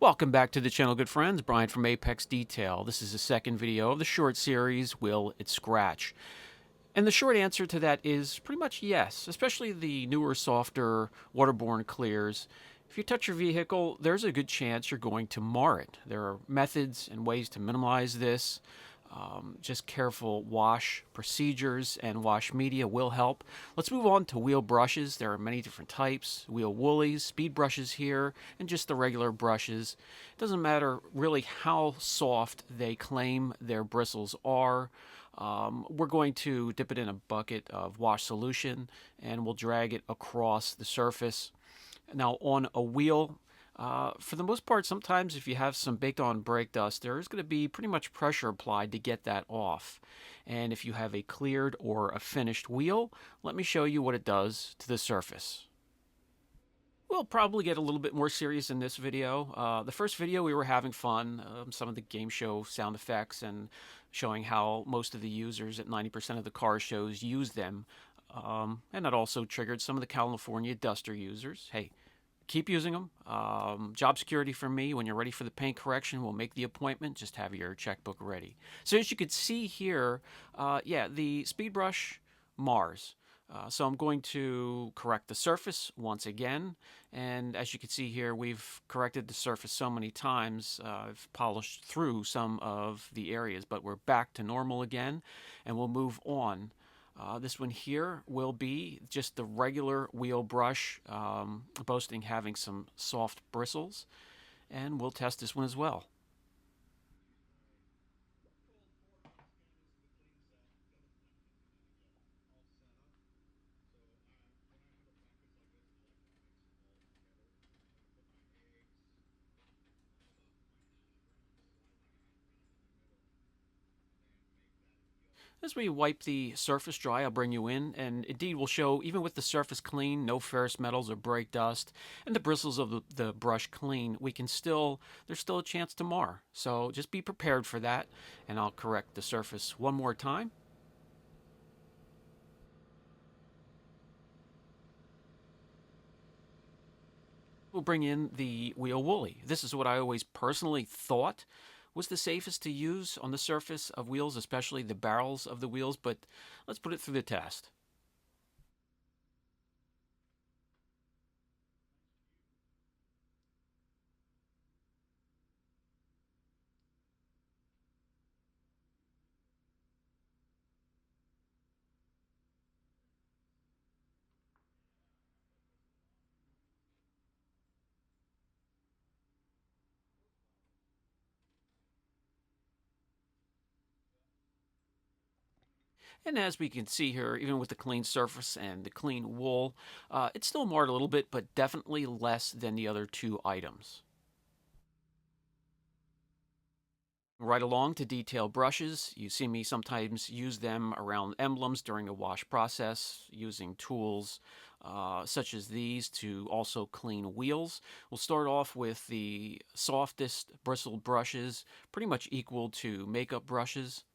Welcome back to the channel, good friends. Brian from Apex Detail. This is the second video of the short series, Will It Scratch? And the short answer to that is pretty much yes, especially the newer, softer, waterborne clears. If you touch your vehicle, there's a good chance you're going to mar it. There are methods and ways to minimize this. Just careful wash procedures and wash media will help. Let's move on to wheel brushes. There are many different types. Wheel woolies, speed brushes here, and just the regular brushes. It doesn't matter really how soft they claim their bristles are. We're going to dip it in a bucket of wash solution and we'll drag it across the surface. Now on a wheel, for the most part, sometimes if you have some baked on brake dust, there's going to be pretty much pressure applied to get that off. And if you have a cleared or a finished wheel, let me show you what it does to the surface. We'll probably get a little bit more serious in this video. The first video we were having fun, some of the game show sound effects and showing how most of the users at 90% of the car shows use them. And that also triggered some of the California Duster users. Hey, keep using them. Job security for me. When you're ready for the paint correction, we'll make the appointment. Just have your checkbook ready. So as you can see here, yeah, the speed brush mars. So I'm going to correct the surface once again. And as you can see here, we've corrected the surface so many times. I've polished through some of the areas, but we're back to normal again. And we'll move on. This one here will be just the regular wheel brush, boasting having some soft bristles. And we'll test this one as well. As we wipe the surface dry, I'll bring you in, and indeed we'll show, even with the surface clean, no ferrous metals or brake dust, and the bristles of the brush clean, there's still a chance to mar. So just be prepared for that, and I'll correct the surface one more time. We'll bring in the wheel woolly. This is what I always personally thought was the safest to use on the surface of wheels, especially the barrels of the wheels, but let's put it through the test. And as we can see here, even with the clean surface and the clean wool, it's still marred a little bit, but definitely less than the other two items. Right along to detail brushes. You see me sometimes use them around emblems during the wash process, using tools such as these to also clean wheels. We'll start off with the softest bristled brushes, pretty much equal to makeup brushes.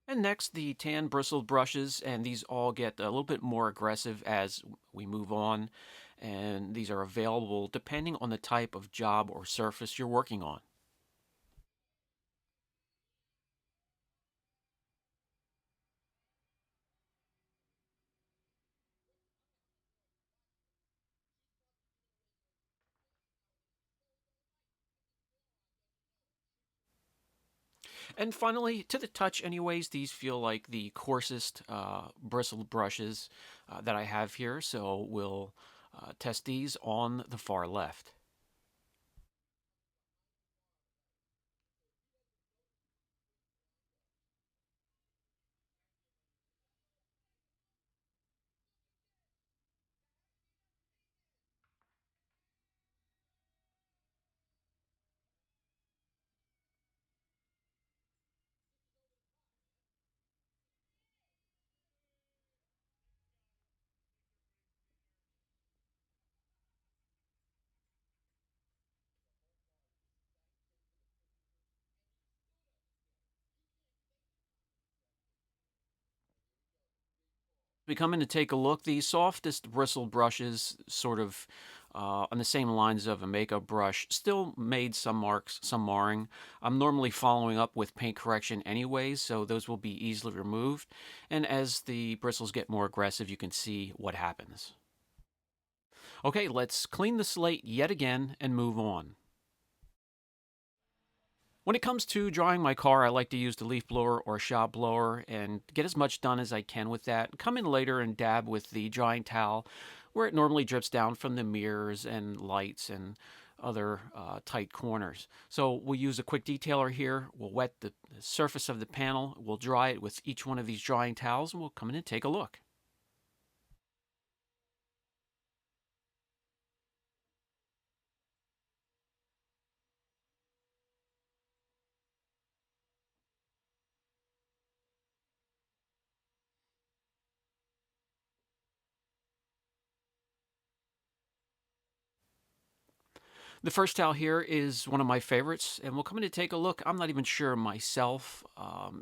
And next, the tan bristled brushes, and these all get a little bit more aggressive as we move on. And these are available depending on the type of job or surface you're working on. And finally, to the touch anyways, these feel like the coarsest bristled brushes that I have here. So we'll test these on the far left. We come in to take a look. The softest bristle brushes, sort of on the same lines of a makeup brush, still made some marks, some marring. I'm normally following up with paint correction anyways, so those will be easily removed. And as the bristles get more aggressive, you can see what happens. Okay, let's clean the slate yet again and move on. When it comes to drying my car, I like to use the leaf blower or shop blower and get as much done as I can with that. Come in later and dab with the drying towel where it normally drips down from the mirrors and lights and other tight corners. So we'll use a quick detailer here. We'll wet the surface of the panel. We'll dry it with each one of these drying towels, and we'll come in and take a look. The first towel here is one of my favorites, and we'll come in to take a look. I'm not even sure myself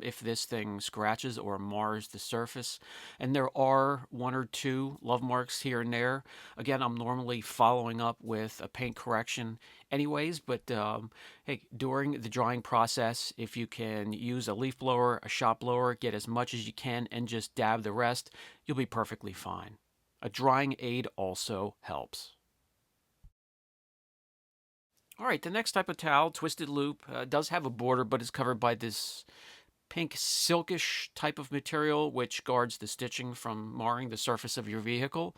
if this thing scratches or mars the surface, and there are one or two love marks here and there. Again, I'm normally following up with a paint correction anyways, but hey, during the drying process, if you can use a leaf blower, a shop blower, get as much as you can and just dab the rest, you'll be perfectly fine. A drying aid also helps. All right, the next type of towel, twisted loop, does have a border, but is covered by this pink silkish type of material, which guards the stitching from marring the surface of your vehicle.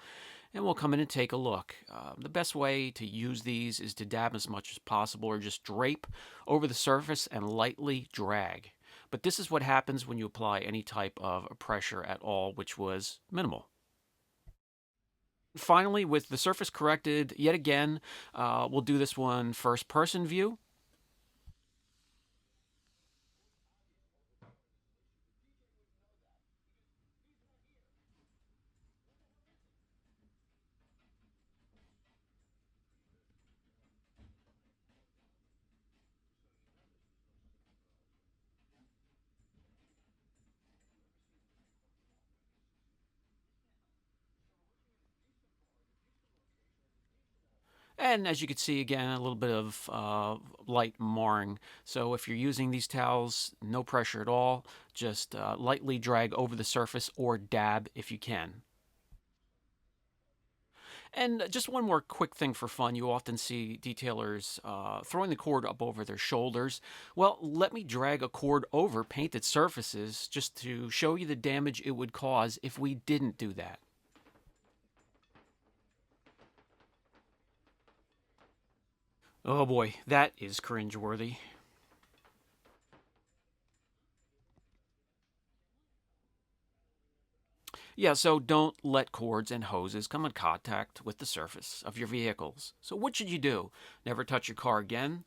And we'll come in and take a look. The best way to use these is to dab as much as possible or just drape over the surface and lightly drag. But this is what happens when you apply any type of pressure at all, which was minimal. Finally, with the surface corrected, yet again, we'll do this one first person view. And as you can see, again, a little bit of light marring. So if you're using these towels, no pressure at all. Just lightly drag over the surface or dab if you can. And just one more quick thing for fun. You often see detailers throwing the cord up over their shoulders. Well, let me drag a cord over painted surfaces just to show you the damage it would cause if we didn't do that. Oh boy, that is cringeworthy. Yeah, so don't let cords and hoses come in contact with the surface of your vehicles. So what should you do? Never touch your car again?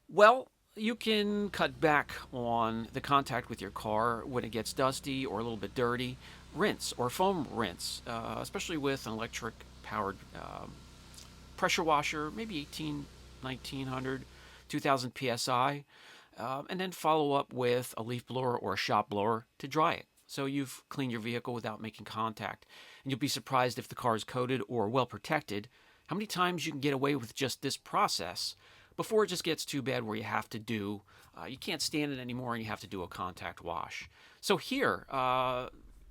Well, you can cut back on the contact with your car when it gets dusty or a little bit dirty. Rinse or foam rinse, especially with an electric powered pressure washer, maybe 18, 1900, 2000 psi, and then follow up with a leaf blower or a shop blower to dry it. So you've cleaned your vehicle without making contact. And you'll be surprised if the car is coated or well protected, how many times you can get away with just this process before it just gets too bad where you have to do, you can't stand it anymore and you have to do a contact wash. So here,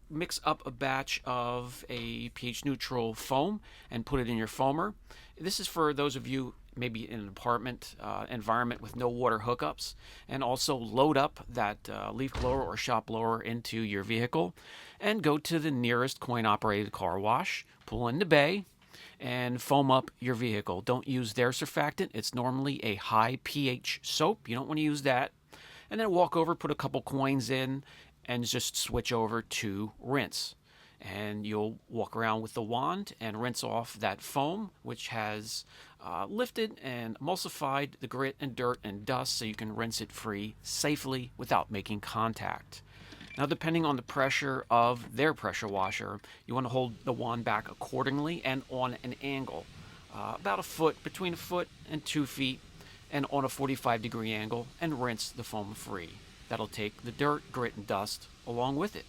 mix up a batch of a pH neutral foam and put it in your foamer. This is for those of you maybe in an apartment environment with no water hookups, and also load up that leaf blower or shop blower into your vehicle and go to the nearest coin operated car wash, pull in the bay, and foam up your vehicle. Don't use their surfactant. It's normally a high pH soap. You don't want to use that. And then walk over, put a couple coins in, and just switch over to rinse. And you'll walk around with the wand and rinse off that foam, which has lifted and emulsified the grit and dirt and dust so you can rinse it free safely without making contact. Now, depending on the pressure of their pressure washer, you want to hold the wand back accordingly and on an angle, about a foot, between a foot and 2 feet, and on a 45-degree angle, and rinse the foam free. That'll take the dirt, grit, and dust along with it.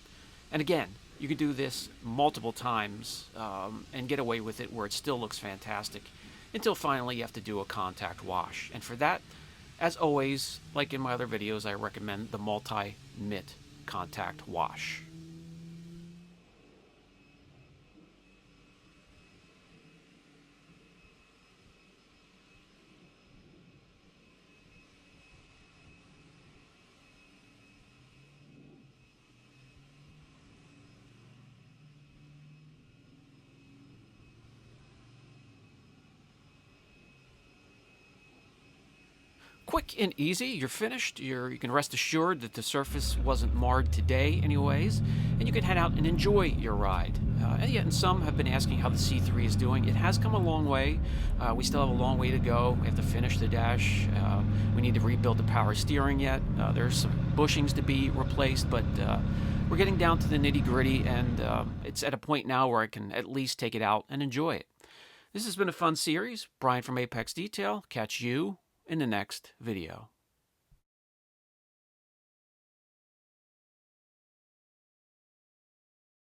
And again, you could do this multiple times and get away with it where it still looks fantastic until finally you have to do a contact wash. And for that, as always, like in my other videos, I recommend the multi-mitt contact wash. Quick and easy, you're finished. You can rest assured that the surface wasn't marred today anyways, and you can head out and enjoy your ride. And yet, and some have been asking how the C3 is doing. It has come a long way. We still have a long way to go. We have to finish the dash. We need to rebuild the power steering yet. There's some bushings to be replaced, but we're getting down to the nitty-gritty, and it's at a point now where I can at least take it out and enjoy it. This has been a fun series. Brian from Apex Detail. Catch you in the next video.